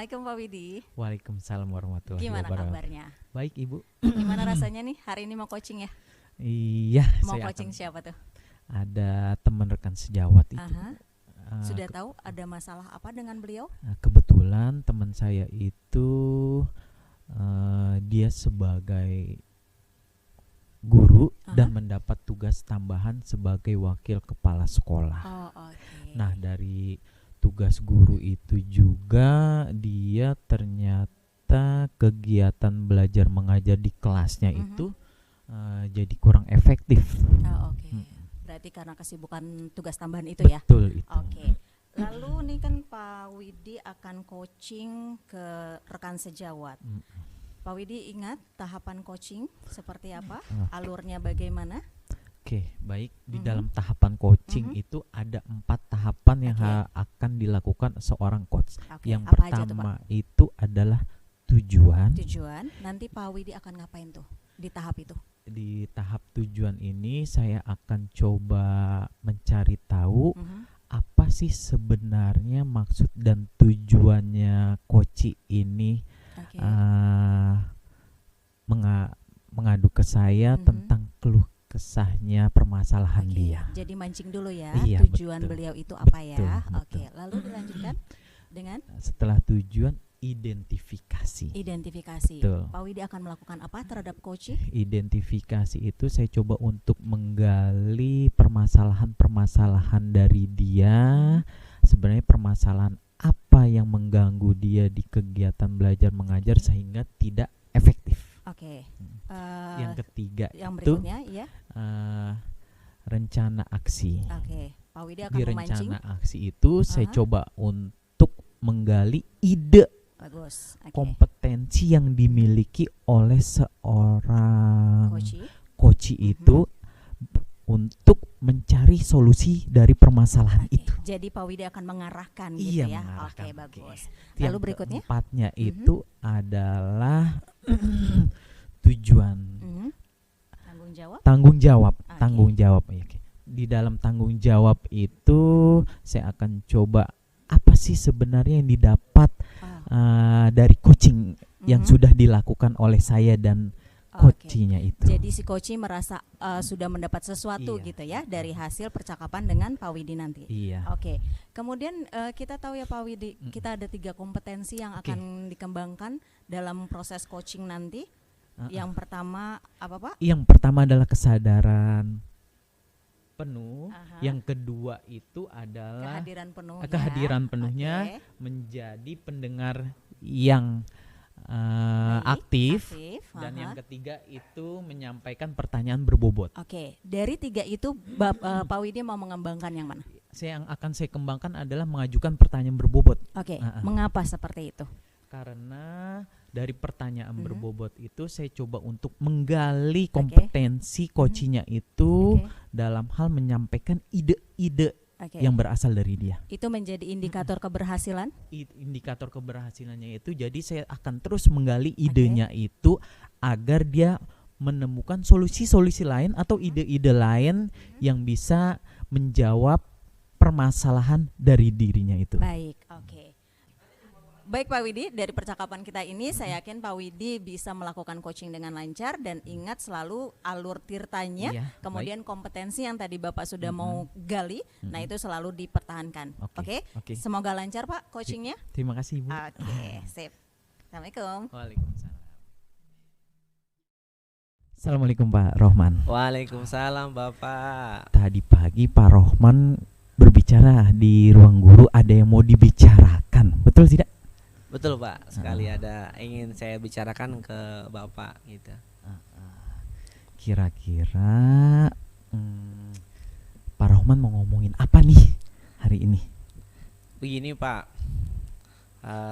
Assalamualaikum Pak Widi. Waalaikumsalam warahmatullahi Gimana wabarakatuh. kabarnya? Baik Ibu. Gimana rasanya nih hari ini mau coaching ya? Iya, Mau saya coaching akan siapa tuh? ada teman rekan sejawat itu. Aha. Eh, Sudah ke- tahu ada masalah apa dengan beliau? Kebetulan teman saya itu dia sebagai guru dan Aha. mendapat tugas tambahan sebagai wakil kepala sekolah. Oh, oke. Nah, dari tugas guru itu juga dia ternyata kegiatan belajar mengajar di kelasnya Mhm. itu jadi kurang efektif. Oh, oke. Mm. Berarti karena kesibukan tugas tambahan itu ya? Betul itu. Oke. Lalu nih kan Pak Widi akan coaching ke rekan sejawat. Mm. Pak Widi ingat tahapan coaching seperti apa? Oke. Alurnya bagaimana? Oke, baik. Di Mhm. dalam tahapan coaching Mhm. itu ada 4 tahapan yang Oke. akan dilakukan seorang coach. Oke, Yang apa aja tuh Pak? pertama itu adalah tujuan. Tujuan. Nanti Pak Widi akan ngapain tuh di tahap itu? Di tahap tujuan ini saya akan coba mencari tahu Mhm. apa sih sebenarnya maksud dan tujuannya coach ini Oke. eh, mengadu ke saya Mhm. tentang keluh kesahnya permasalahan Oke, dia. jadi mancing dulu ya, Iya, tujuan betul. beliau itu apa ya? Betul, Oke, betul. lalu dilanjutkan dengan Setelah tujuan, identifikasi. identifikasi. Betul. Pak Widi akan melakukan apa terhadap coaching? Identifikasi itu saya coba untuk menggali permasalahan-permasalahan dari dia. Sebenarnya permasalahan apa yang mengganggu dia di kegiatan belajar mengajar sehingga tidak efektif. Oke. Yang ketiga Yang itu berikutnya ya. rencana aksi. Oke, Pak Widi akan Di memancing. rencana aksi itu saya Aha. coba untuk menggali ide Bagus. Oke. kompetensi yang dimiliki oleh seorang Coaching. coach itu untuk mencari solusi dari permasalahan Oke, itu. jadi Pak Widi akan mengarahkan Iya, gitu ya. mengarahkan. Oke, Oke. bagus. Yang Lalu berikutnya? keempatnya Mhm. itu adalah tujuan Mhm. Tanggung jawab. tanggung jawab. Oke. Tanggung jawab. Ya, oke. Di dalam tanggung jawab itu saya akan coba apa sih sebenarnya yang didapat dari coaching yang Mhm. sudah dilakukan oleh saya dan Oke. coachnya itu. Jadi si coaching merasa sudah mendapat sesuatu Iya. gitu ya dari hasil percakapan dengan Pak Widi nanti. Iya. Oke, kemudian kita tahu ya Pak Widi, kita ada 3 kompetensi yang Oke. akan dikembangkan dalam proses coaching nanti. Yang pertama apa Pak? Yang pertama adalah kesadaran penuh. Aha. Yang kedua itu adalah Kehadiran penuh. kehadiran ya. penuhnya Oke. menjadi pendengar yang Baik, aktif. aktif, Dan aha. yang ketiga itu menyampaikan pertanyaan berbobot. Oke, dari 3 itu Pak Widi mau mengembangkan yang mana? Yang akan saya kembangkan adalah mengajukan pertanyaan berbobot. Oke, Ah, ah. mengapa seperti itu? Karena dari pertanyaan Mhm. berbobot itu saya coba untuk menggali Oke. kompetensi coachnya itu Oke. dalam hal menyampaikan ide-ide Oke. yang berasal dari dia. Itu menjadi indikator keberhasilan. Indikator keberhasilannya itu jadi saya akan terus menggali idenya itu agar dia menemukan solusi-solusi lain atau ide-ide lain yang bisa menjawab permasalahan dari dirinya itu. Baik, oke. Baik Pak Widi, dari percakapan kita ini saya yakin Pak Widi bisa melakukan coaching dengan lancar dan ingat selalu alur tirtanya, Iya, kemudian kompetensi yang tadi Bapak sudah mau gali, nah itu selalu dipertahankan. Oke, Oke? oke. Semoga lancar Pak coachingnya. Terima kasih Ibu. Oke, sip. Assalamualaikum. Waalaikumsalam. Assalamualaikum Pak Rohman. Waalaikumsalam Bapak. Tadi pagi Pak Rohman berbicara di ruang guru, ada yang mau dibicarakan, betul tidak? Betul Pak, sekali ada ingin saya bicarakan ke Bapak gitu. Kira-kira Pak Rohman mau ngomongin apa nih hari ini? Begini Pak,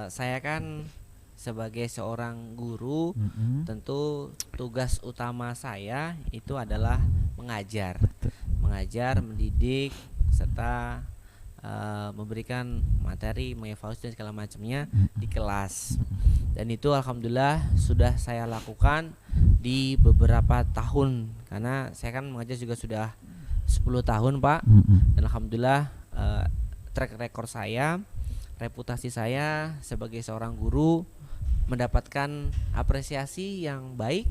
saya kan sebagai seorang guru Mm-mm. tentu tugas utama saya itu adalah mengajar. Betul. Mengajar, mendidik, serta memberikan materi, mengevaluasi dan segala macamnya di kelas. Dan itu alhamdulillah sudah saya lakukan di beberapa tahun, karena saya kan mengajar juga sudah 10 tahun Pak. Mm-mm. Dan alhamdulillah track record saya reputasi saya sebagai seorang guru mendapatkan apresiasi yang baik,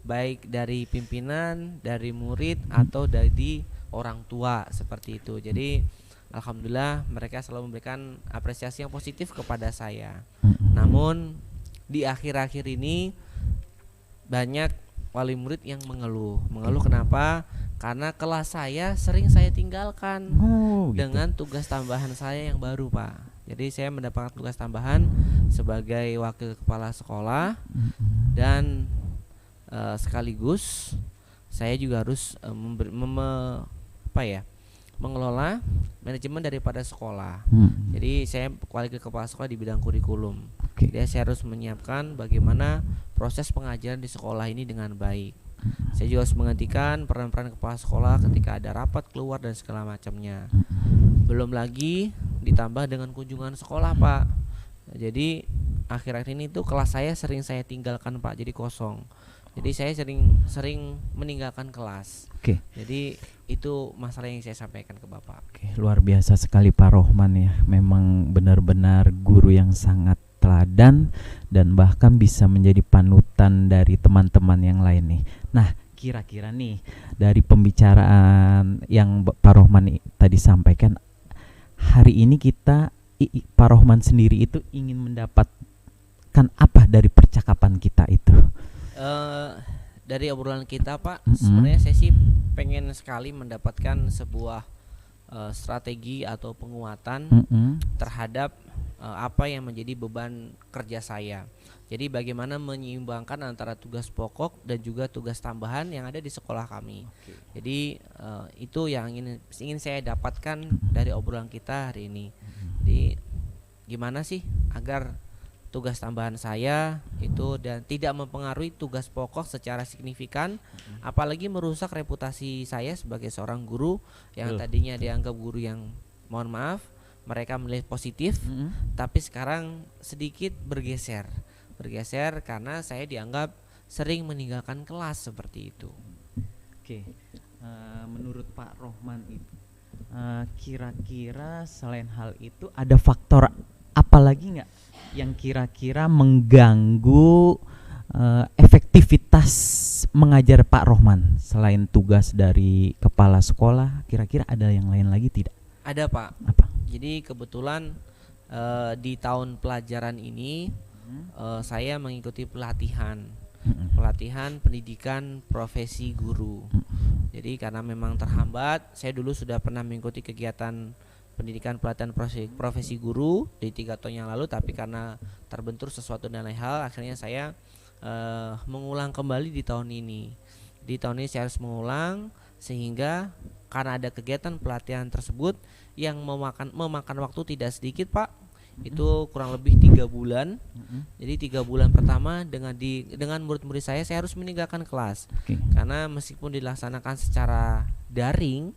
baik dari pimpinan, dari murid atau dari orang tua seperti itu. Jadi alhamdulillah mereka selalu memberikan apresiasi yang positif kepada saya. Namun di akhir-akhir ini banyak wali murid yang mengeluh. Kenapa? Karena kelas saya sering saya tinggalkan dengan tugas tambahan saya yang baru, Pak. Jadi saya mendapatkan tugas tambahan sebagai wakil kepala sekolah dan sekaligus saya juga harus mengelola manajemen daripada sekolah. Jadi saya wakil kepala sekolah di bidang kurikulum. Jadi saya harus menyiapkan bagaimana proses pengajaran di sekolah ini dengan baik. Saya juga harus menghentikan peran-peran kepala sekolah ketika ada rapat keluar dan segala macamnya. Belum lagi ditambah dengan kunjungan sekolah, Pak. Jadi akhir-akhir ini tuh kelas saya sering saya tinggalkan, Pak, jadi kosong. Jadi saya sering meninggalkan kelas. Jadi itu masalah yang saya sampaikan ke Bapak. Luar biasa sekali Pak Rohman ya. Memang benar-benar guru yang sangat teladan dan bahkan bisa menjadi panutan dari teman-teman yang lain nih. Nah, kira-kira nih dari pembicaraan yang Pak Rohman tadi sampaikan, hari ini kita Pak Rohman sendiri itu ingin mendapatkan apa dari percakapan kita itu? Dari obrolan kita, Pak, sebenarnya saya sih pengen sekali mendapatkan sebuah strategi atau penguatan terhadap apa yang menjadi beban kerja saya. Jadi bagaimana menyeimbangkan antara tugas pokok dan juga tugas tambahan yang ada di sekolah kami. Jadi itu yang ingin saya dapatkan dari obrolan kita hari ini. Jadi gimana sih agar tugas tambahan saya itu dan tidak mempengaruhi tugas pokok secara signifikan, apalagi merusak reputasi saya sebagai seorang guru yang tadinya dianggap guru yang, mohon maaf, mereka melihat positif, tapi sekarang sedikit bergeser karena saya dianggap sering meninggalkan kelas seperti itu. Menurut Pak Rohman itu kira-kira selain hal itu ada faktor apa lagi nggak yang kira-kira mengganggu efektivitas mengajar Pak Rohman selain tugas dari kepala sekolah? Kira-kira ada yang lain lagi tidak? Ada, Pak. Apa? Jadi kebetulan di tahun pelajaran ini saya mengikuti pelatihan pendidikan profesi guru. Jadi karena memang terhambat, saya dulu sudah pernah mengikuti kegiatan pendidikan pelatihan profesi guru di 3 tahun yang lalu, tapi karena terbentur sesuatu dan lain hal, akhirnya saya mengulang kembali di tahun ini. Di tahun ini saya harus mengulang, sehingga karena ada kegiatan pelatihan tersebut yang memakan waktu tidak sedikit, Pak. Itu kurang lebih 3 bulan. Jadi 3 bulan pertama dengan murid-murid saya harus meninggalkan kelas. Karena meskipun dilaksanakan secara daring,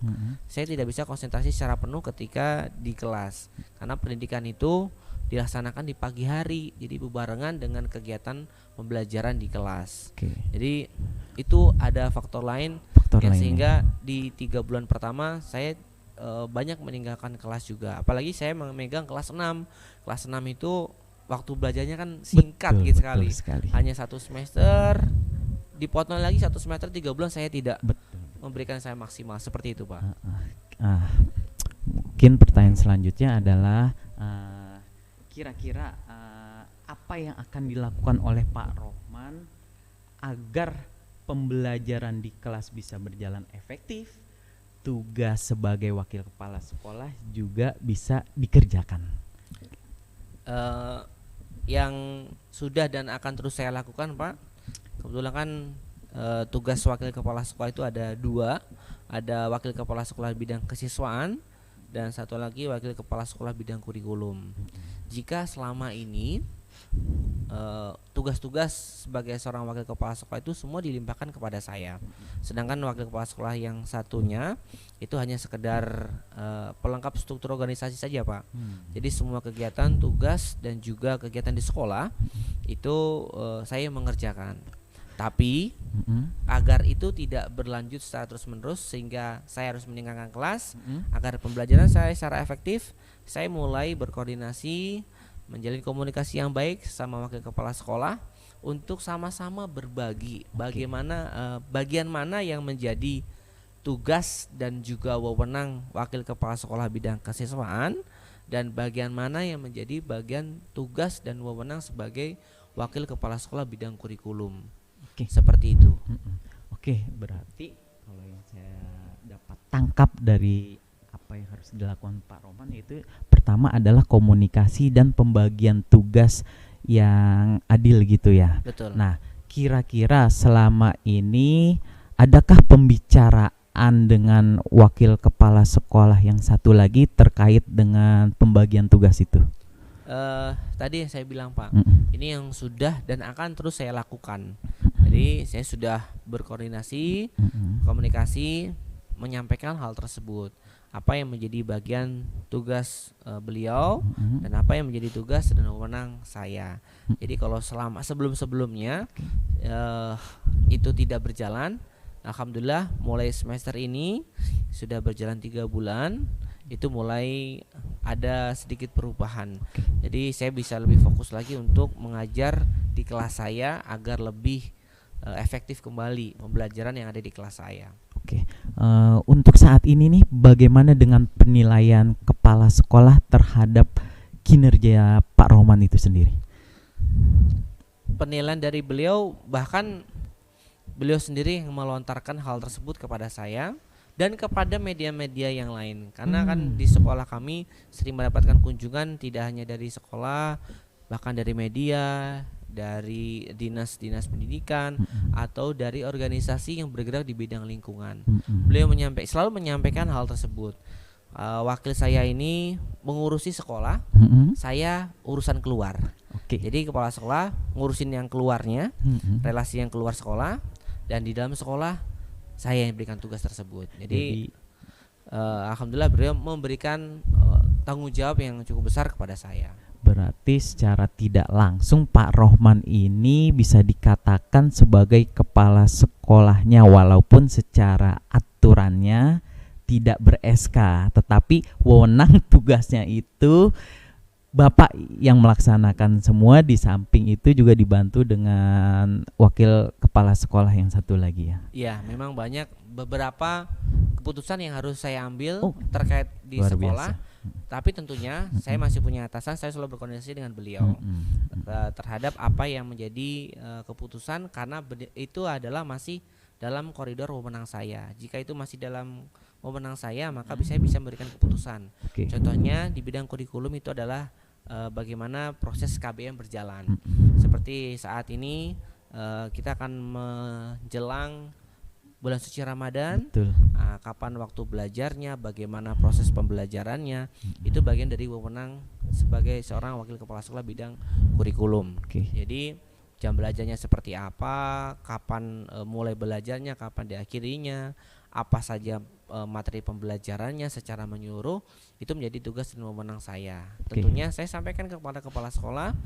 saya tidak bisa konsentrasi secara penuh ketika di kelas. Karena pendidikan itu dilaksanakan di pagi hari, jadi berbarengan dengan kegiatan pembelajaran di kelas. Jadi itu ada faktor lain sehingga di 3 bulan pertama saya banyak meninggalkan kelas juga. Apalagi saya memegang kelas 6. Kelas 6 itu waktu belajarnya kan singkat sekali. Hanya 1 semester, dipotong lagi 1 semester, 3 bulan saya tidak memberikan saya maksimal. Seperti itu, Pak. Mungkin pertanyaan selanjutnya adalah kira-kira apa yang akan dilakukan oleh Pak Rohman agar pembelajaran di kelas bisa berjalan efektif, tugas sebagai wakil kepala sekolah juga bisa dikerjakan? Yang sudah dan akan terus saya lakukan, Pak, kebetulan kan tugas wakil kepala sekolah itu ada 2. Ada wakil kepala sekolah bidang kesiswaan dan satu lagi wakil kepala sekolah bidang kurikulum. Jika selama ini tugas-tugas sebagai seorang wakil kepala sekolah itu semua dilimpahkan kepada saya, sedangkan wakil kepala sekolah yang satunya itu hanya sekedar pelengkap struktur organisasi saja, Pak. Jadi semua kegiatan, tugas dan juga kegiatan di sekolah itu saya mengerjakan. Tapi Mm-mm. agar itu tidak berlanjut secara terus-menerus sehingga saya harus meninggalkan kelas, Mm-mm. agar pembelajaran saya secara efektif, saya mulai berkoordinasi, menjalin komunikasi yang baik sama wakil kepala sekolah untuk sama-sama berbagi bagaimana bagian mana yang menjadi tugas dan juga wewenang wakil kepala sekolah bidang kesiswaan, dan bagian mana yang menjadi bagian tugas dan wewenang sebagai wakil kepala sekolah bidang kurikulum. Oke. Seperti itu. Mm-mm. Oke, berarti kalau yang saya dapat tangkap dari apa yang harus dilakukan Pak Roman itu pertama adalah komunikasi dan pembagian tugas yang adil gitu ya. Betul. Nah, kira-kira selama ini adakah pembicaraan dengan wakil kepala sekolah yang satu lagi terkait dengan pembagian tugas itu? Tadi yang saya bilang Pak, Mm-mm. ini yang sudah dan akan terus saya lakukan. Jadi saya sudah berkoordinasi, Mm-mm. komunikasi, menyampaikan hal tersebut. Apa yang menjadi bagian tugas beliau Mm-mm. dan apa yang menjadi tugas dan wewenang saya. Jadi kalau selama sebelum-sebelumnya itu tidak berjalan, alhamdulillah mulai semester ini sudah berjalan 3 bulan, itu mulai ada sedikit perubahan. Jadi saya bisa lebih fokus lagi untuk mengajar di kelas saya agar lebih efektif kembali pembelajaran yang ada di kelas saya. Oke, untuk saat ini nih bagaimana dengan penilaian kepala sekolah terhadap kinerja Pak Roman itu sendiri? Penilaian dari beliau, bahkan beliau sendiri yang melontarkan hal tersebut kepada saya dan kepada media-media yang lain. Karena kan di sekolah kami sering mendapatkan kunjungan tidak hanya dari sekolah, bahkan dari media, dari dinas-dinas pendidikan, atau dari organisasi yang bergerak di bidang lingkungan. Beliau selalu menyampaikan hal tersebut. Wakil saya ini mengurusi sekolah, saya urusan keluar. Oke. Jadi kepala sekolah ngurusin yang keluarnya, relasi yang keluar sekolah, dan di dalam sekolah saya yang berikan tugas tersebut. Jadi alhamdulillah beliau memberikan tanggung jawab yang cukup besar kepada saya. Berarti secara tidak langsung Pak Rohman ini bisa dikatakan sebagai kepala sekolahnya, walaupun secara aturannya tidak ber-SK, tetapi wewenang tugasnya itu Bapak yang melaksanakan semua, di samping itu juga dibantu dengan wakil kepala sekolah yang satu lagi ya. Iya, memang banyak beberapa keputusan yang harus saya ambil terkait di luar sekolah. biasa. Tapi tentunya saya masih punya atasan, saya selalu berkoordinasi dengan beliau terhadap apa yang menjadi keputusan, karena itu adalah masih dalam koridor wewenang saya. Jika itu masih dalam wewenang saya, maka saya bisa memberikan keputusan. Oke. Contohnya di bidang kurikulum itu adalah bagaimana proses KBM berjalan. Seperti saat ini kita akan menjelang bulan suci Ramadan. Betul. Kapan waktu belajarnya, bagaimana proses pembelajarannya, itu bagian dari wewenang sebagai seorang wakil kepala sekolah bidang kurikulum. Oke. Jadi jam belajarnya seperti apa, kapan mulai belajarnya, kapan diakhirinya, apa saja materi pembelajarannya secara menyeluruh, itu menjadi tugas dan wewenang saya. Tentunya saya sampaikan kepada kepala sekolah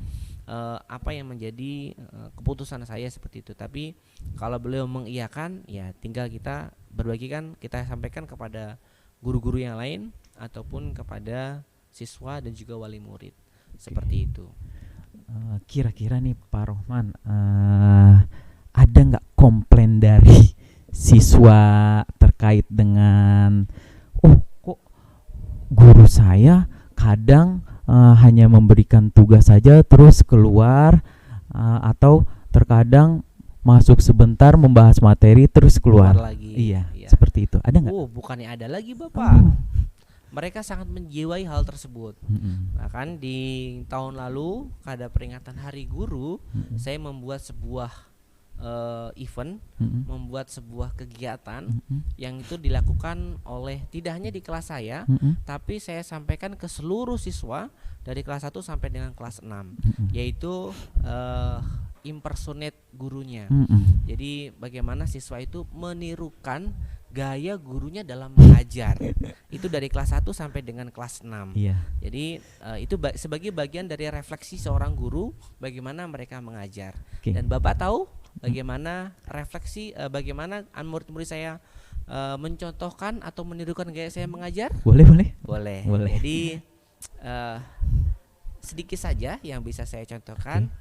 apa yang menjadi keputusan saya seperti itu. Tapi kalau beliau mengiyakan, ya tinggal kita berbagikan, kita sampaikan kepada guru-guru yang lain ataupun kepada siswa dan juga wali murid. Seperti itu. Kira-kira nih Pak Rohman, ada nggak komplain dari siswa terkait dengan kok guru saya kadang hanya memberikan tugas saja terus keluar, atau terkadang masuk sebentar membahas materi terus keluar lagi. Iya. Seperti itu, ada nggak? Bukannya ada lagi Bapak. Mereka sangat menjiwai hal tersebut. Bahkan di tahun lalu pada peringatan Hari Guru, saya membuat sebuah event, membuat sebuah kegiatan yang itu dilakukan oleh tidak hanya di kelas saya, tapi saya sampaikan ke seluruh siswa dari kelas 1 sampai dengan kelas 6, yaitu impersonate gurunya. Jadi bagaimana siswa itu menirukan gaya gurunya dalam mengajar. Itu dari kelas 1 sampai dengan kelas 6. Iya. Jadi itu sebagai bagian dari refleksi seorang guru bagaimana mereka mengajar. Dan Bapak tahu bagaimana refleksi, bagaimana murid-murid saya mencontohkan atau menirukan gaya saya mengajar? Boleh. Boleh. Jadi sedikit saja yang bisa saya contohkan.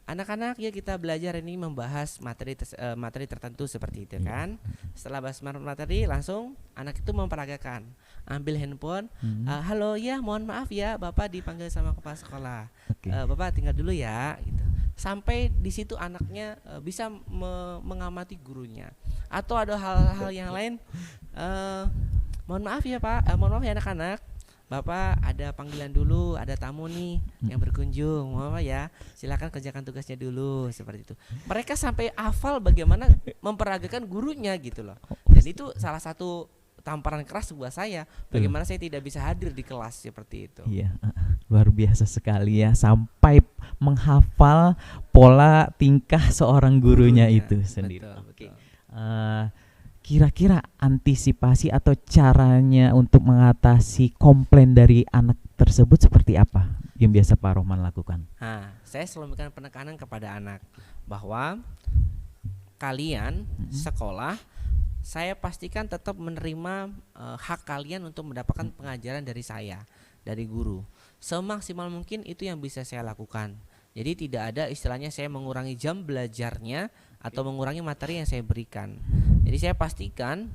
Anak-anak ya kita belajar ini membahas materi tertentu seperti itu kan. Setelah bahas materi langsung anak itu memperagakan, ambil handphone, halo ya mohon maaf ya Bapak dipanggil sama kepala sekolah, Bapak tinggal dulu ya gitu. Sampai di situ anaknya bisa mengamati gurunya. Atau ada hal-hal yang lain, mohon maaf ya Pak, mohon maaf ya anak-anak, Bapak ada panggilan dulu, ada tamu nih yang berkunjung, Bapak ya, silakan kerjakan tugasnya dulu, seperti itu. Mereka sampai hafal bagaimana memperagakan gurunya gitu loh. Dan itu salah satu tamparan keras buat saya, bagaimana saya tidak bisa hadir di kelas seperti itu. Iya, luar biasa sekali ya, sampai menghafal pola tingkah seorang gurunya itu sendiri. Betul. Kira-kira antisipasi atau caranya untuk mengatasi komplain dari anak tersebut seperti apa yang biasa Pak Rohman lakukan? Saya selalu memberikan penekanan kepada anak bahwa kalian sekolah, saya pastikan tetap menerima hak kalian untuk mendapatkan pengajaran dari saya, dari guru. Semaksimal mungkin itu yang bisa saya lakukan. Jadi tidak ada istilahnya saya mengurangi jam belajarnya atau mengurangi materi yang saya berikan. Jadi saya pastikan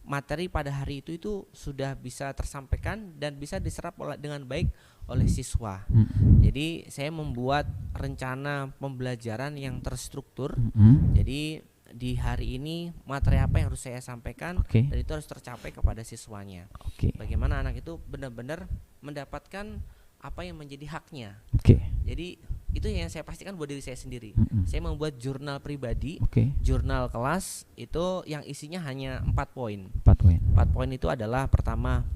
materi pada hari itu sudah bisa tersampaikan dan bisa diserap dengan baik oleh siswa. Jadi saya membuat rencana pembelajaran yang terstruktur. Jadi di hari ini materi apa yang harus saya sampaikan dan itu harus tercapai kepada siswanya. Bagaimana anak itu benar-benar mendapatkan apa yang menjadi haknya. Jadi itu yang saya pastikan buat diri saya sendiri. Saya membuat jurnal pribadi, jurnal kelas itu yang isinya hanya 4 poin. 4 poin itu adalah pertama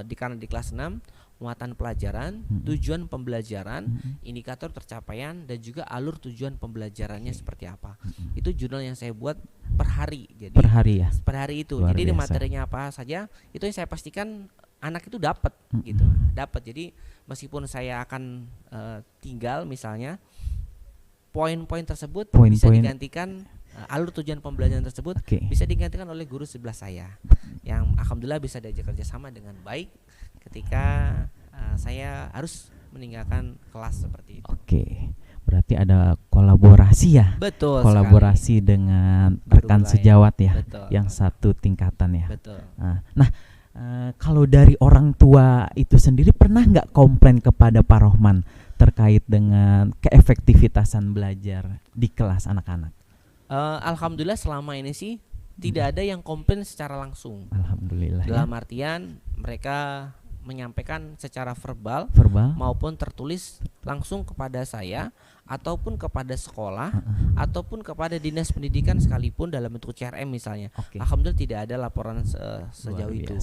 karena di kelas 6 muatan pelajaran, tujuan pembelajaran, indikator tercapaian dan juga alur tujuan pembelajarannya seperti apa. Itu jurnal yang saya buat per hari. Jadi per hari itu. Luar jadi biasa. materinya apa saja itu yang saya pastikan anak itu dapat gitu. Dapat. Jadi meskipun saya akan tinggal misalnya poin-poin tersebut bisa digantikan alur tujuan pembelajaran tersebut bisa digantikan oleh guru sebelah saya yang alhamdulillah bisa diajak kerjasama dengan baik ketika saya harus meninggalkan kelas seperti itu. Berarti ada kolaborasi ya. Betul. Kolaborasi sekali. Dengan rekan sejawat ya. Betul. Yang satu tingkatan ya. Betul. Nah, kalau dari orang tua itu sendiri pernah nggak komplain kepada Pak Rohman terkait dengan keefektivitasan belajar di kelas anak-anak? Alhamdulillah selama ini sih tidak ada yang komplain secara langsung. Alhamdulillah. Dalam artian mereka menyampaikan secara verbal maupun tertulis langsung kepada saya ataupun kepada sekolah ataupun kepada dinas pendidikan sekalipun dalam bentuk CRM misalnya. Alhamdulillah tidak ada laporan sejauh itu.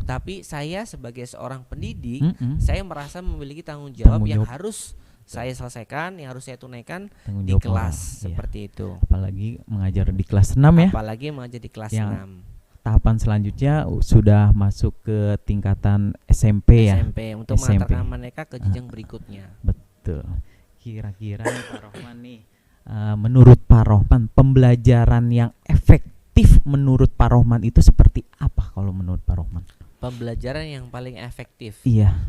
Tapi saya sebagai seorang pendidik, saya merasa memiliki tanggung jawab yang harus saya selesaikan, yang harus saya tunaikan di kelas seperti itu. Apalagi mengajar di kelas 6 ya. Apalagi mengajar di kelas 6. Tahapan selanjutnya sudah masuk ke tingkatan SMP ya. SMP untuk mengantarkan mereka ke jenjang berikutnya. Betul. Kira-kira Pak Rohman nih, menurut Pak Rohman pembelajaran yang efektif menurut Pak Rohman itu seperti apa kalau menurut Pak Rohman? Pembelajaran yang paling efektif.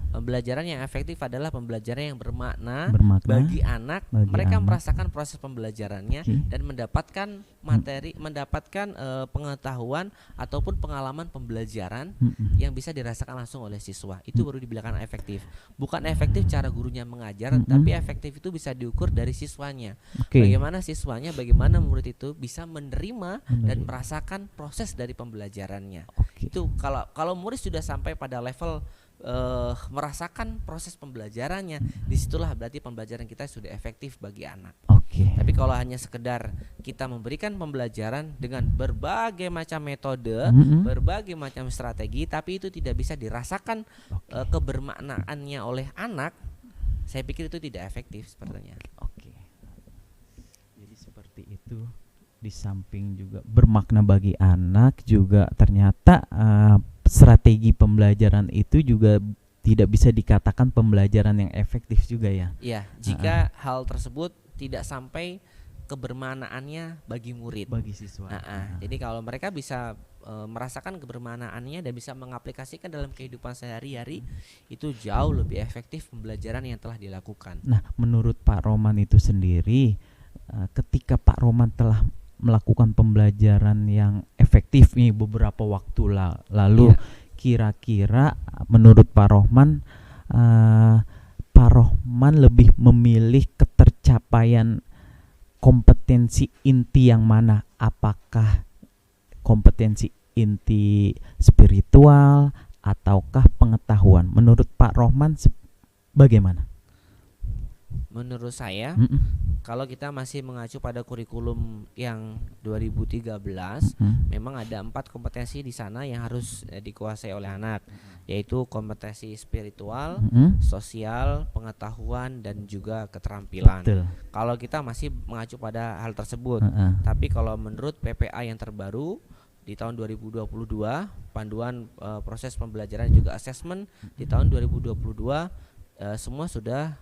Pembelajaran yang efektif adalah pembelajaran yang bermakna bagi anak. Mereka merasakan proses pembelajarannya dan mendapatkan materi, mendapatkan pengetahuan ataupun pengalaman pembelajaran yang bisa dirasakan langsung oleh siswa. Itu baru dibilang efektif. Bukan efektif cara gurunya mengajar, tapi efektif itu bisa diukur dari siswanya. Bagaimana siswanya, bagaimana murid itu bisa menerima dan merasakan proses dari pembelajarannya. Itu kalau murid sudah sampai pada level merasakan proses pembelajarannya, disitulah berarti pembelajaran kita sudah efektif bagi anak. Tapi kalau hanya sekedar kita memberikan pembelajaran dengan berbagai macam metode, berbagai macam strategi, tapi itu tidak bisa dirasakan kebermaknaannya oleh anak, saya pikir itu tidak efektif sepertinya. Jadi seperti itu. Di samping juga bermakna bagi anak, juga ternyata strategi pembelajaran itu juga tidak bisa dikatakan pembelajaran yang efektif juga ya. Iya, jika hal tersebut tidak sampai kebermaknaannya bagi murid. Bagi siswa. Jadi kalau mereka bisa merasakan kebermaknaannya dan bisa mengaplikasikan dalam kehidupan sehari-hari, itu jauh lebih efektif pembelajaran yang telah dilakukan. Nah, menurut Pak Roman itu sendiri, ketika Pak Roman telah melakukan pembelajaran yang efektif nih beberapa waktu lalu, kira-kira menurut Pak Roman, Pak Roman lebih memilih ketercapaian kompetensi inti yang mana? Apakah kompetensi inti spiritual ataukah pengetahuan? Menurut Pak Rohman bagaimana? Menurut saya, kalau kita masih mengacu pada kurikulum yang 2013, memang ada 4 kompetensi di sana yang harus dikuasai oleh anak, yaitu kompetensi spiritual, sosial, pengetahuan, dan juga keterampilan. Betul. Kalau kita masih mengacu pada hal tersebut, tapi kalau menurut PPA yang terbaru di tahun 2022, panduan proses pembelajaran juga assessment di tahun 2022, semua sudah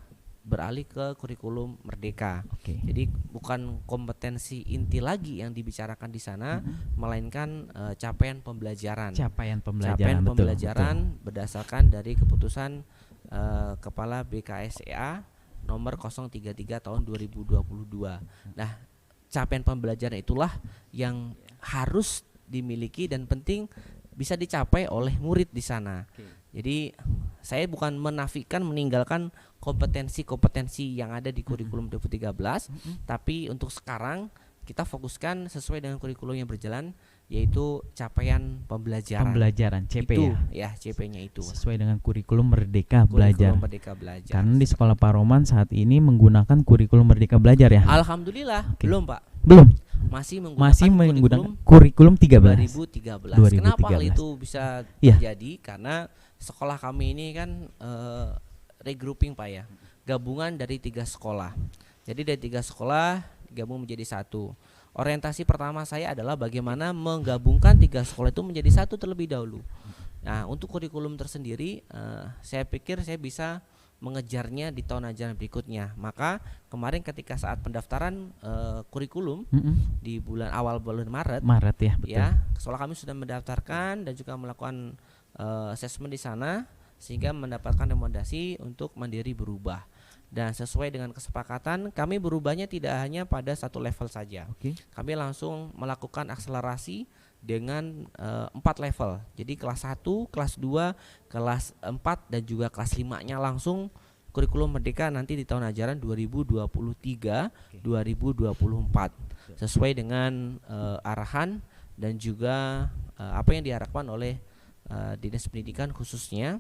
beralih ke kurikulum merdeka. Jadi bukan kompetensi inti lagi yang dibicarakan di sana, melainkan capaian pembelajaran. Capaian pembelajaran berdasarkan dari keputusan Kepala BKSEA nomor 033 tahun 2022. Nah, capaian pembelajaran itulah yang harus dimiliki dan penting bisa dicapai oleh murid di sana. Jadi saya bukan menafikan, meninggalkan kompetensi-kompetensi yang ada di kurikulum 2013, tapi untuk sekarang kita fokuskan sesuai dengan kurikulum yang berjalan, yaitu capaian pembelajaran. CP itu, ya. CP-nya itu. Sesuai dengan kurikulum Merdeka Belajar. Merdeka Belajar. Karena di sekolah Pak Roman saat ini menggunakan kurikulum Merdeka Belajar ya. Alhamdulillah, belum Pak. Belum. Masih menggunakan kurikulum 13. 2013. Kenapa hal itu bisa terjadi? Karena sekolah kami ini kan regrouping Pak ya, gabungan dari 3 sekolah. Jadi dari 3 sekolah digabung menjadi 1. Orientasi pertama saya adalah bagaimana menggabungkan 3 sekolah itu menjadi 1 terlebih dahulu. Nah, untuk kurikulum tersendiri, saya pikir saya bisa mengejarnya di tahun ajaran berikutnya. Maka kemarin ketika saat pendaftaran kurikulum di awal bulan Maret ya, betul. Ya, sekolah kami sudah mendaftarkan dan juga melakukan assessment di sana, sehingga mendapatkan rekomendasi untuk mandiri berubah. Dan sesuai dengan kesepakatan, kami berubahnya tidak hanya pada 1 level saja. Kami langsung melakukan akselerasi dengan 4 level. Jadi kelas 1, kelas 2, kelas 4 dan juga kelas 5-nya langsung kurikulum merdeka nanti di tahun ajaran 2023-2024. Sesuai dengan arahan dan juga apa yang diharapkan oleh Dinas Pendidikan khususnya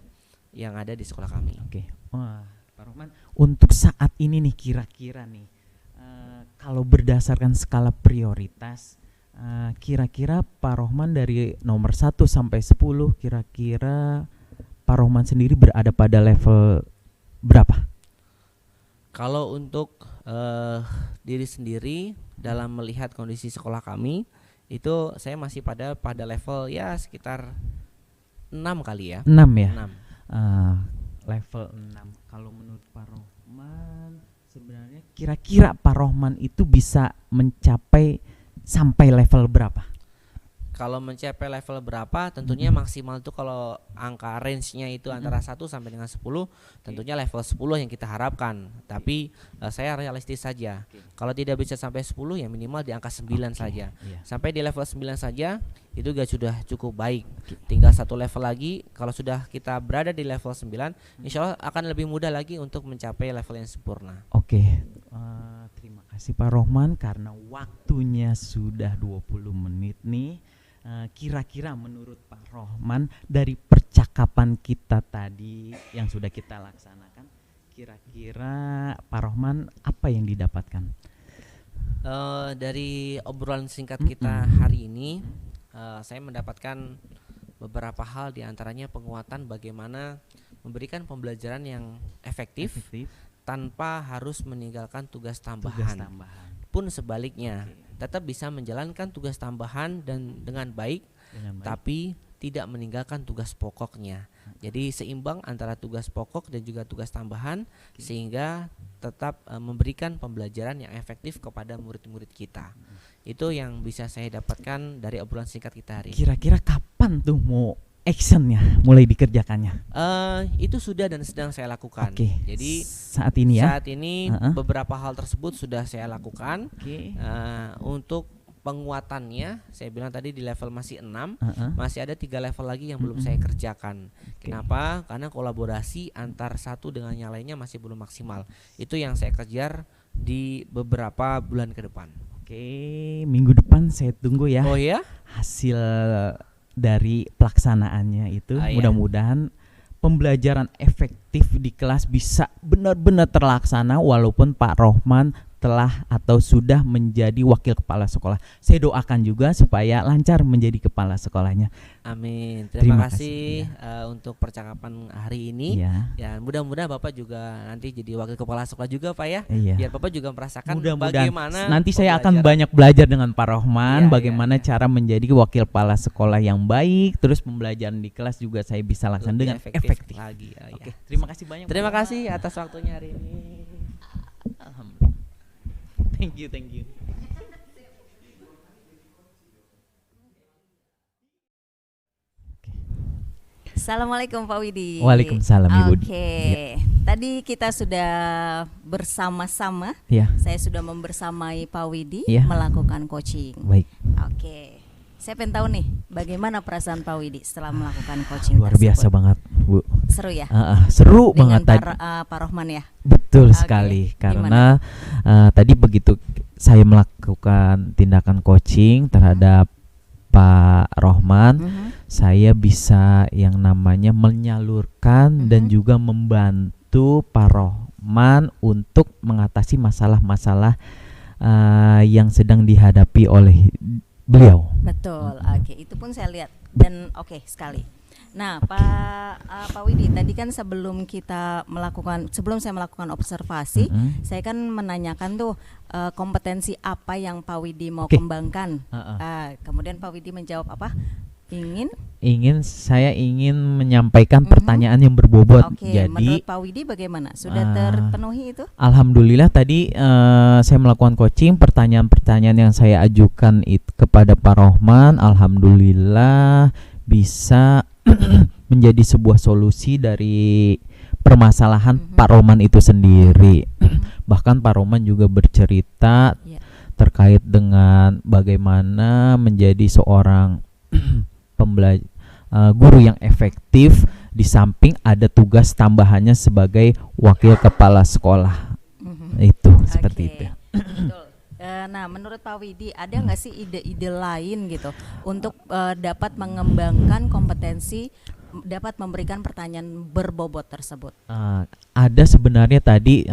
yang ada di sekolah kami. Wah, Pak Rohman, untuk saat ini nih kira-kira nih kalau berdasarkan skala prioritas, kira-kira Pak Rohman dari nomor 1 sampai 10, kira-kira Pak Rohman sendiri berada pada level berapa? Kalau untuk diri sendiri dalam melihat kondisi sekolah kami, itu saya masih pada level ya sekitar 6 kali ya. 6 ya. 6. Level 6. Kalau menurut Pak Rohman sebenarnya kira-kira Pak Rohman itu bisa mencapai sampai level berapa? Kalau mencapai level berapa, tentunya maksimal itu kalau angka range-nya itu antara 1 sampai dengan 10, tentunya level 10 yang kita harapkan. Tapi saya realistis saja. Kalau tidak bisa sampai 10 ya minimal di angka 9 saja. Sampai di level 9 saja itu sudah cukup baik. Tinggal 1 level lagi, kalau sudah kita berada di level 9, insya Allah akan lebih mudah lagi untuk mencapai level yang sempurna. Terima kasih Pak Rohman, karena waktunya sudah 20 menit nih. Kira-kira menurut Pak Rohman dari percakapan kita tadi yang sudah kita laksanakan, kira-kira Pak Rohman apa yang didapatkan? Dari obrolan singkat kita hari ini, saya mendapatkan beberapa hal, diantaranya penguatan bagaimana memberikan pembelajaran yang efektif tanpa harus meninggalkan tugas tambahan. Pun sebaliknya, tetap bisa menjalankan tugas tambahan dan dengan baik, tapi tidak meninggalkan tugas pokoknya. Jadi seimbang antara tugas pokok dan juga tugas tambahan, sehingga tetap memberikan pembelajaran yang efektif kepada murid-murid kita. Itu yang bisa saya dapatkan dari obrolan singkat kita hari ini. Kira-kira kapan tuh mau actionnya, mulai dikerjakannya? Itu sudah dan sedang saya lakukan. Oke. Jadi saat ini ya. saat ini beberapa hal tersebut sudah saya lakukan. Untuk penguatannya, saya bilang tadi di level masih 6, masih ada 3 level lagi yang belum saya kerjakan. Kenapa? Karena kolaborasi antar satu dengan yang lainnya masih belum maksimal. Itu yang saya kejar di beberapa bulan ke depan. Oke, minggu depan saya tunggu ya. Oh ya? Hasil dari pelaksanaannya itu. Mudah-mudahan pembelajaran efektif di kelas bisa benar-benar terlaksana walaupun Pak Rohman telah atau sudah menjadi wakil kepala sekolah. Saya doakan juga supaya lancar menjadi kepala sekolahnya. Amin. Terima kasih untuk percakapan hari ini. Ya, mudah-mudahan Bapak juga nanti jadi wakil kepala sekolah juga, Pak ya. Biar Bapak juga merasakan bagaimana. Nanti saya akan banyak belajar dengan Pak Rohman bagaimana cara menjadi wakil kepala sekolah yang baik, terus pembelajaran di kelas juga saya bisa laksanakan dengan efektif lagi. Oke, terima kasih banyak. Terima kasih atas waktunya hari ini. Alhamdulillah. Thank you. Assalamualaikum Pak Widi. Waalaikumsalam Ibu. Oke. Tadi kita sudah bersama-sama. Saya sudah membersamai Pak Widi melakukan coaching. Baik. Oke. Saya pengen tahu nih, bagaimana perasaan Pak Widi setelah melakukan coaching luar biasa banget, Bu. Seru ya? Seru dengan banget tadi. Pak Rohman ya? Betul sekali. Karena tadi begitu saya melakukan tindakan coaching terhadap Pak Rohman, saya bisa yang namanya menyalurkan dan juga membantu Pak Rohman untuk mengatasi masalah-masalah yang sedang dihadapi oleh beliau. Betul. Oke, itu pun saya lihat dan oke sekali. Nah, Pak Widi, tadi kan sebelum saya melakukan observasi, saya kan menanyakan tuh kompetensi apa yang Pak Widi mau kembangkan. Kemudian Pak Widi menjawab apa? Saya ingin menyampaikan pertanyaan yang berbobot. Jadi menurut Pak Widi bagaimana? Sudah terpenuhi itu? Alhamdulillah tadi saya melakukan coaching, pertanyaan-pertanyaan yang saya ajukan kepada Pak Rohman, alhamdulillah bisa menjadi sebuah solusi dari permasalahan Pak Rohman itu sendiri. Bahkan Pak Rohman juga bercerita terkait dengan bagaimana menjadi seorang guru yang efektif, di samping ada tugas tambahannya sebagai wakil kepala sekolah. Itu seperti itu. Betul. Nah, menurut Pak Widi ada nggak sih ide-ide lain gitu untuk dapat mengembangkan kompetensi, dapat memberikan pertanyaan berbobot tersebut? Ada sebenarnya tadi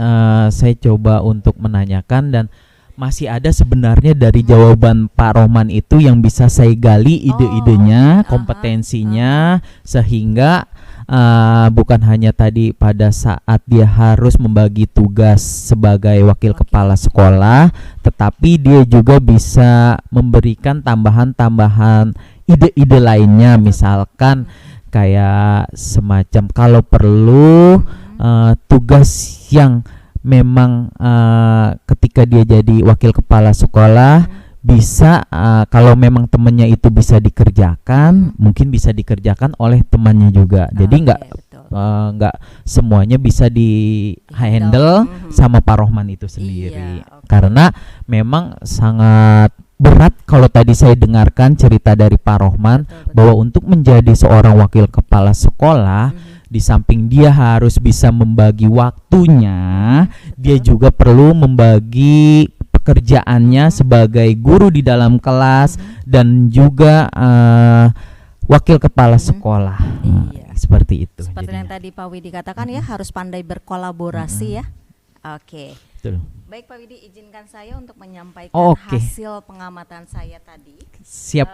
saya coba untuk menanyakan dan masih ada sebenarnya dari jawaban Pak Rohman itu yang bisa saya gali ide-idenya, kompetensinya, sehingga bukan hanya tadi pada saat dia harus membagi tugas sebagai wakil kepala sekolah, tetapi dia juga bisa memberikan tambahan-tambahan ide-ide lainnya, misalkan kayak semacam kalau perlu tugas yang memang ketika dia jadi wakil kepala sekolah bisa kalau memang temannya itu bisa dikerjakan, mungkin bisa dikerjakan oleh temannya juga. Jadi nggak semuanya bisa di handle sama Pak Rohman itu sendiri. Karena memang sangat berat kalau tadi saya dengarkan cerita dari Pak Rohman bahwa untuk menjadi seorang wakil kepala sekolah, di samping dia harus bisa membagi waktunya, dia juga perlu membagi pekerjaannya sebagai guru di dalam kelas dan juga wakil kepala sekolah. Seperti itu. Seperti yang tadi Pak Widi katakan ya, harus pandai berkolaborasi ya. Oke. Betul. Baik Pak Widi, izinkan saya untuk menyampaikan hasil pengamatan saya tadi. Siap.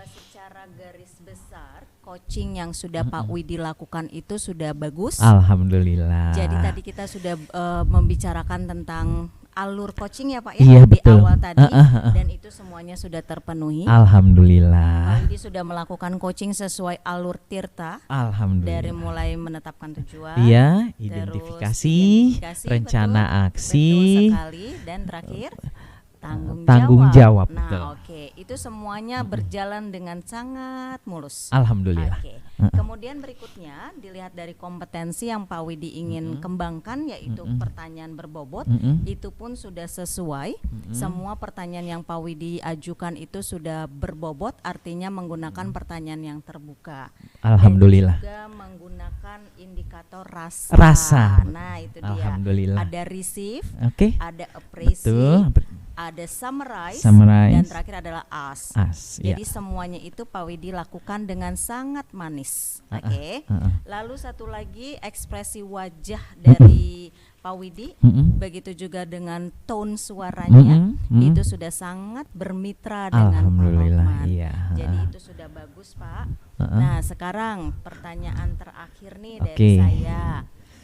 Secara garis besar, coaching yang sudah Pak Widi lakukan itu sudah bagus. Alhamdulillah. Jadi tadi kita sudah membicarakan tentang alur coaching ya Pak ya Iya, di betul. awal tadi, Heeh. dan itu semuanya sudah terpenuhi. Alhamdulillah. Pak Widi sudah melakukan coaching sesuai alur Tirta Alhamdulillah. dari mulai menetapkan tujuan, Iya, terus identifikasi, identifikasi, rencana betul aksi, sekali, dan terakhir tanggung jawab, Nah, betul. oke, itu semuanya berjalan dengan sangat mulus. Alhamdulillah. Oke. Kemudian berikutnya dilihat dari kompetensi yang Pak Widi ingin kembangkan, yaitu pertanyaan berbobot. Itu pun sudah sesuai. Semua pertanyaan yang Pak Widi ajukan itu sudah berbobot, artinya menggunakan pertanyaan yang terbuka. Alhamdulillah. Dan juga menggunakan indikator rasa. Rasa. Nah, itu dia. Alhamdulillah. Ada receive, Oke. ada appreciate, Betul. ada summarize, Summarize. dan terakhir adalah ask. Jadi Ya. semuanya itu Pak Widi lakukan dengan sangat manis. Oke. Lalu satu lagi ekspresi wajah dari Pak Widi, begitu juga dengan tone suaranya, itu sudah sangat bermitra dengan Pak Alhamdulillah. Lokman. Iya. Jadi itu sudah bagus Pak. Nah sekarang pertanyaan terakhir nih dari Oke. saya.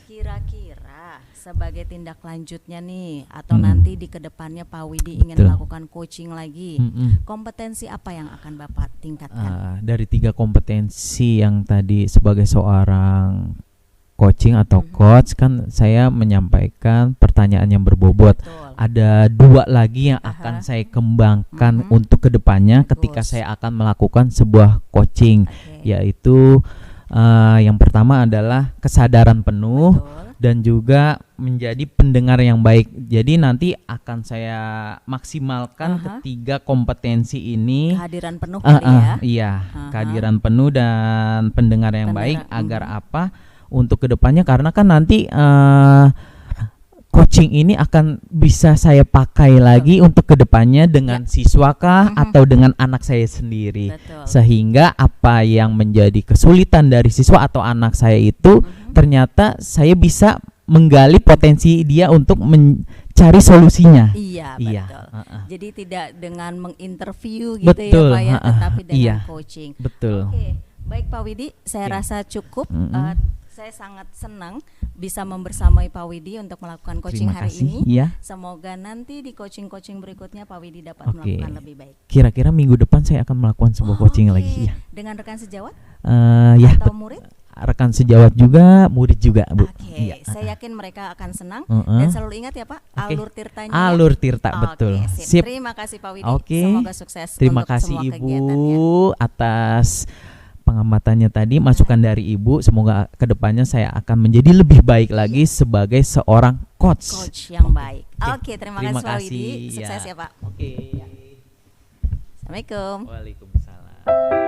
Kira-kira sebagai tindak lanjutnya nih, atau nanti di kedepannya Pak Widi ingin Betul. melakukan coaching lagi, kompetensi apa yang akan Bapak tingkatkan? Dari 3 kompetensi yang tadi sebagai seorang coaching atau coach, kan saya menyampaikan pertanyaan yang berbobot. Betul. Ada 2 lagi yang akan saya kembangkan untuk kedepannya ketika Bagus. saya akan melakukan sebuah coaching, Oke. yaitu yang pertama adalah kesadaran penuh. Betul. Dan juga menjadi pendengar yang baik. Jadi nanti akan saya maksimalkan ketiga kompetensi ini. Kehadiran penuh kali ya. Iya, kehadiran penuh dan pendengar yang baik. Agar apa? Untuk kedepannya, karena kan nanti coaching ini akan bisa saya pakai lagi untuk kedepannya dengan siswa kah atau dengan anak saya sendiri. Betul. Sehingga apa yang menjadi kesulitan dari siswa atau anak saya itu ternyata saya bisa menggali potensi dia untuk mencari solusinya. Iya, Iya. betul. Jadi tidak dengan menginterview gitu Betul, ya Pak ya, tetapi dengan iya. coaching. Betul. Oke, baik Pak Widi, saya Oke. rasa cukup. Saya sangat senang bisa membersamai Pak Widi untuk melakukan coaching Terima hari kasih. ini. Iya. Semoga nanti di coaching-coaching berikutnya Pak Widi dapat Oke. melakukan lebih baik. Kira-kira minggu depan saya akan melakukan sebuah coaching Oke. lagi. Ya. Dengan rekan sejawat Ya, atau murid? rekan sejawat juga, murid juga, Bu. Oke, Iya. saya yakin mereka akan senang. Dan selalu ingat ya Pak, Oke. alur tirtanya. Alur Tirta, Oke, betul. sip. Terima kasih Pak Widi. Oke. Semoga sukses Terima untuk kasih semua Ibu kegiatannya. atas pengamatannya tadi, masukan dari Ibu. Semoga kedepannya saya akan menjadi lebih baik lagi sebagai seorang coach. Coach yang baik. Oke. Oke, terima Terima kasih Pak kasih, Widi. Sukses ya. ya Pak. Oke. Assalamualaikum. Waalaikumsalam.